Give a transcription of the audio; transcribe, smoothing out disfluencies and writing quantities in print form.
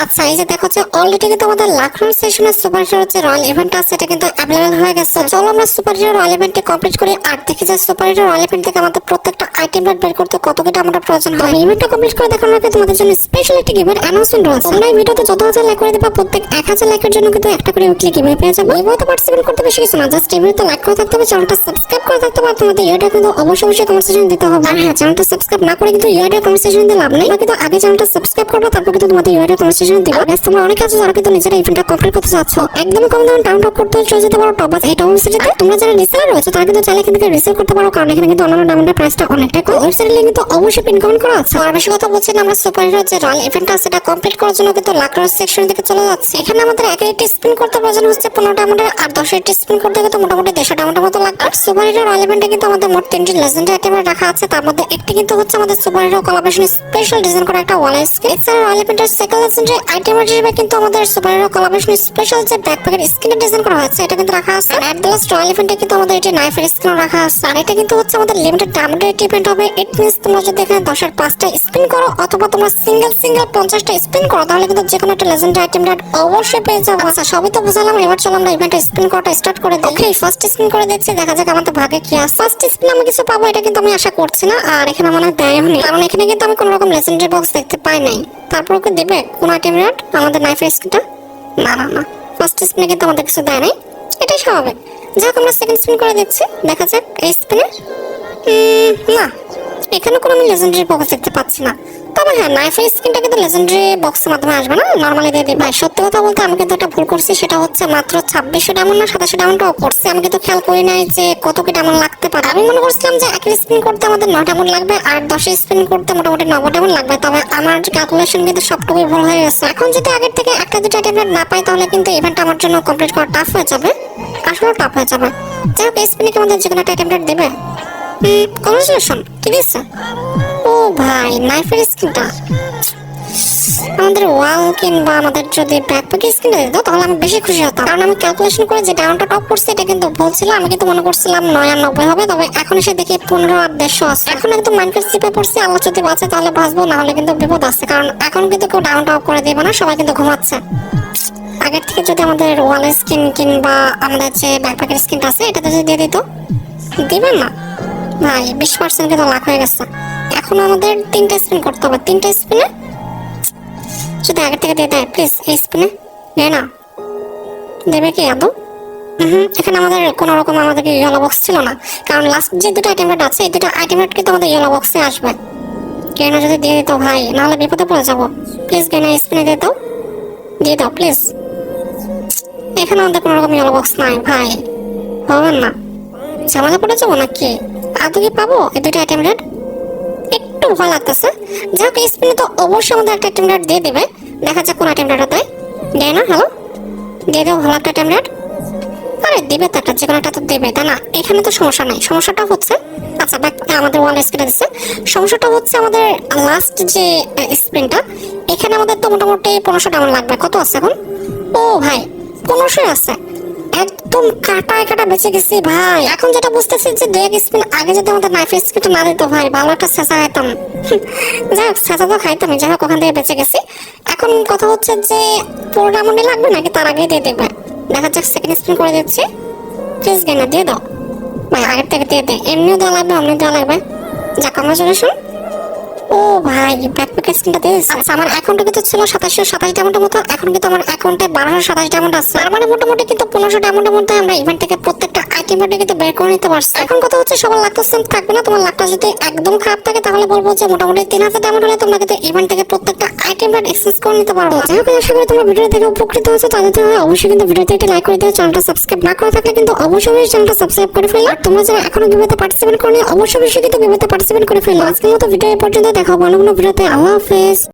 আচ্ছা এই যে দেখো যে অলরেডি কিন্তু আমাদের লাখনৌ সেশনের সুপার হিরো যে রয়্যাল ইভেন্ট আছে এটা কিন্তু অ্যাভেলেবল হয়ে গেছে। চলো আমরা সুপার হিরো রয়্যাল ইভেন্টটি কমপ্লিট করি আর দেখি যে সুপার হিরো রয়্যাল ইভেন্ট থেকে আমাদের প্রত্যেকটা আইটেম বের করতে কত কি আমাদের প্রয়োজন হয়। ইভেন্টটা কমপ্লিট করে দেখানোর আগে তোমাদের জন্য স্পেশাল একটি গিভের অ্যানাউন্সমেন্ট রয়েছে। তোমরা এই ভিডিওতে যত হাজার লাইক করে দিবা প্রত্যেক 1000 লাইকের জন্য কিন্তু একটা করে উইকলি গিভ পেয়ে যাবে। ভিডিওতে পার্টিসিপেট করতে বেশি কিছু না, জাস্ট এই ভিডিওতে লাইক করে থাকতে হবে, চ্যানেলটা সাবস্ক্রাইব করে থাকতে হবে। তোমাদের ইউআইডি কিন্তু অবশ্যই কনভারসেশন দিতে হবে। আর হ্যাঁ, চ্যানেলটা সাবস্ক্রাইব না করে কিন্তু ইউআইডি কনভারসেশন দিতে লাভ নেই। কিন্তু আগে চ্যানেলটা সাবস্ক্রাইব করবে, তারপর কিন্তু তোমাদের ইউআইডি কনভারসেশন দিবে। গাইস তোমরা অনেক আছে যারা কিন্তু নিজেরা ইভেন্টটা কমপ্লিট করতে চাচ্ছ, একদম কম দামে ডাউনলোড করতে চলে যেতে পারো টপ এই ওয়েবসাইটে। তোমরা যারা রিসেলার রয়েছে তারা কিন্তু চাইলে এখান থেকে রিসেল করতে পারো, কারণ এখানে কিন্তু অন্যান্য ডায়মন্ডের প্রাইসটা অনেকটাই কম। ওয়েবসাইটের লিংক কিন্তু অবশ্যই পিন কমেন্ট করা আছে। আর বেশি কথা বলছি না, আমরা সুপার হিরো যে রয়্যাল ইভেন্টটা আছে এটা কমপ্লিট করার জন্য কিন্তু লাখনৌ সেকশন থেকে চলে যাচ্ছে। এখানে আমাদের এক একটি স্পিন করতে প্রয়োজন হচ্ছে 15 ডায়মন্ডের, আর 10টি স্পিন করতে কিন্তু মোটামুটি 150 ডায়মন্ডের মতো লাগবে। আর সুপার হিরো রয়্যাল ইভেন্টে কিন্তু আমাদের মোট 3টি লেজেন্ডারি আইটেম রাখা আছে, তার মধ্যে একটি কিন্তু হচ্ছে আমাদের super hero collaboration special design করা একটা ওয়াল স্কিন। এছাড়া রয়্যাল ইভেন্টের সেকেন্ড লেজেন্ডারি আইটেম হিসেবে কিন্তু আমাদের সুপার হিরো কোলাবোরেশন স্পেশাল যে ব্যাকপ্যাকের স্কিন ডিজাইন করা হয়েছে এটা কিন্তু রাখা আছে। আর লাস্ট রয়্যাল ইভেন্টে কিন্তু আমাদের এটি নাইফের স্কিন রাখা আছে। আর এটা কিন্তু হচ্ছে আমাদের লিমিটেড ডায়মন্ডের ইভেন্ট হবে। ইট মিন্স তোমরা যদি এখানে 10-এর 5টা স্পিন করো অথবা তোমরা সিঙ্গেল 50টা স্পিন করো তাহলে কিন্তু যে কোনো একটা লেজেন্ডারি আইটেম অবশ্যই পেয়ে যাবে। আচ্ছা সবই তো বুঝলাম, এবার চলো আমরা ইভেন্টে স্পিন করাটা স্টার্ট করে দিই। ওকে, ফার্স্ট স্পিন করে দিচ্ছি, দেখা যাক আমাদের ভাগে কি আছে। ফার্স্ট স্পিন আমি কিছু পাবো এটা কিন্তু আমি আশা করছি না, আর এখানে মনে হয় দেয়ও নেই, কারণ এখানে কিন্তু আমি কোনো রকম লেজেন্ডারি বক্স দেখতে পাই নাই। তারপর ওকে দেবে কোন আইটেম রেট আমাদের নাইফের স্কিনটা? না না না, ফার্স্ট স্পিনে কিন্তু আমাদের কিছু দেয় নাই, এটাই স্বাভাবিক। যাক আমরা সেকেন্ড স্পিন করে দিচ্ছি, দেখা যাক এই স্পিনে। না, এখানে কোনো আমি লেজেন্ডারি বক্স দেখতে পাচ্ছি না। তবে হ্যাঁ, নাইফের স্কিনটা কিন্তু লেজেন্ডারি বক্সের মাধ্যমে আসবে না, নর্মালি দিয়ে দিই। ভাই সত্যি কথা বলতে আমি কিন্তু একটা ভুল করছি, সেটা হচ্ছে মাত্র 2600 ডায়মন্ড না 2700 ডায়মন্ডও করছি। আমি কিন্তু খেয়াল করি নাই যে কত কি ডায়মন্ড লাগতে পারে। আমি মনে করছিলাম যে এক স্পিন করতে আমাদের 9 ডায়মন্ড লাগবে আর 10 স্পিন করতে মোটামুটি 90 ডায়মন্ড লাগবে। তবে আমার ক্যালকুলেশন কিন্তু সবটুকুই ভুল হয়ে গেছে। এখন যদি আগের থেকে একটা দুটো আইটেম না পাই তাহলে কিন্তু ইভেন্টটা আমার জন্য কমপ্লিট করা টাফ হয়ে যাবে, আসলে টাফ হয়ে যাবে। যাই হোক, স্পিনে কি আমাদের যে কোনো একটা আইটেম দেবে? কংগ্রেচুলেশন, ঠিক আছে। ও ভাই, নাইফের স্কিনটা আমাদের ওয়াল কিংবা আমাদের যদি ব্যাকপ্যাকের স্কিনটা দিত তাহলে আমি বেশি খুশি হতাম, কারণ আমি ক্যালকুলেশন করে যে ডাউনটা টপ করছি এটা কিন্তু বলছিল। আমি কিন্তু মনে করছিলাম 990 হবে, তবে এখন এসে দেখি 15 আর 150 আছে। এখন একদম মাইন্ডফ্রেড চিপে পড়ছি, আল্লাহ যদি বাঁচে তাহলে বাঁচবো, না হলে কিন্তু বিপদ আছে, কারণ এখন কিন্তু কেউ ডাউন টপ করে দেবে না, সবাই কিন্তু ঘুমাচ্ছে। আগের থেকে যদি আমাদের ওয়াল স্কিন কিংবা আমাদের যে ব্যাকপ্যাকের স্কিনটা আছে এটাতে যদি দিয়ে দিত, দিবেন না ভাই, 20% কিন্তু লাখ হয়ে গেছে। এখন আমাদের 3টা স্পিন করতে হবে, 3টা স্পিনে যদি আগের থেকে দিয়ে দেয় প্লিজ। এই স্পিনে দেয় না, দেবে কি আদৌ? এখানে আমাদের কোনো রকম আমাদেরকে ইয়েলো বক্স ছিল না, কারণ লাস্ট যে দুটো আইটেম রেট আছে এই দুটো আইটেম রেট কিন্তু আমাদের ইয়েলো বক্সে আসবে। কেন যদি দিয়ে দিত ভাই, নাহলে বিপদে পড়ে যাবো। প্লিজ কেন স্পিনে দিয়ে দাও, দিয়ে দাও প্লিজ। এখানে আমাদের কোনো রকম ইয়েলো বক্স নাই ভাই, হবেন না, ঝামেলা পড়ে যাবো নাকি? আদৌ কি পাবো এই দুটো আইটেম রেট? একটু ভয় লাগতেছে। যাক এই স্পিনে তো অবশ্যই আমাদের একটা আইটেম রেট দিয়ে দেবে, দেখা যাক কোন আইটেম রেটটা দেয়। দেয় না? হ্যালো, দিয়ে দেবো ভালো একটা আইটেম রেট। আরে দেবে তো একটা, যে কোনো একটা তো দেবে, তাই না? এখানে তো সমস্যা নেই, সমস্যাটা হচ্ছে আচ্ছা আমাদের ওয়াল স্ক্রিনে দিচ্ছে, সমস্যাটা হচ্ছে আমাদের লাস্ট যে স্পিনটা এখানে আমাদের তো মোটামুটি 1500 ডায়মন্ড লাগবে। কত আছে এখন? ও ভাই 1500 আছে, একদম কাটায় কাটা বেঁচে গেছি ভাই। এখন যেটা বুঝতেছি যে 2 স্পিন আগে যদি আমাদের নাইফের স্কিনটা না দিত ভাই, ভালো একটা ছেঁচা খাইতাম। যাই হোক, ছেঁচা তো খাইতামই, যাই হোক ওখান থেকে বেঁচে গেছি। এখন কথা হচ্ছে যে 4 ডায়মন্ডে লাগবে নাকি তার আগে দিয়ে দেবে, দেখা যাক। সেকেন্ড স্পিন করে দিচ্ছি, প্লিজ গেনা দিয়ে দাও ভাই, আগের থেকে দিয়ে দে, এমনিও দেওয়া লাগবে অমনি দেওয়া লাগবে। যাক কংগ্রেচুলেশন। ও ভাই, ব্যাকপ্যাকের স্কিনটা দিয়ে দিচ্ছে। আচ্ছা আমার অ্যাকাউন্টে কিন্তু ছিল 2727 ডায়মন্ডের মতো, এখন কিন্তু আমার অ্যাকাউন্টে 1227 ডায়মন্ড আছে। তার মানে মোটামুটি কিন্তু 1500 ডায়মন্ডের মধ্যে আমরা ইভেন্ট থেকে প্রত্যেকটা আইটেম কিন্তু বের করে নিতে পারছি। এখন কথা হচ্ছে সবার লাখটা সেম থাকবে না, তোমার লাখটা যদি একদম খারাপ থাকে তাহলে বলবো যে মোটামুটি 3000 ডায়মন্ড হলে তোমরা কিন্তু ইভেন্ট থেকে প্রত্যেকটা আইটেম এক্সেস করে নিতে পারবো। যাই হোক, আশা করি তোমরা ভিডিও থেকে উপকৃত হয়েছো। তাদের জন্য অবশ্যই কিন্তু ভিডিওতে একটা লাইক করে দিও, চ্যানেলটা সাবস্ক্রাইব না করে থাকলে কিন্তু অবশ্যই চ্যানেলটা সাবস্ক্রাইব করে ফেলো। আর তোমরা যারা এখনো গিভেতে পার্টিসিপেট করনি অবশ্যই কিন্তু গিভেতে পার্টিসিপেট করে ফেলো। আজকের মতো ভিডিও এই পর্যন্ত, দেখা হবে অন্য কোনো ভিডিওতে। আল্লাহ হাফেজ।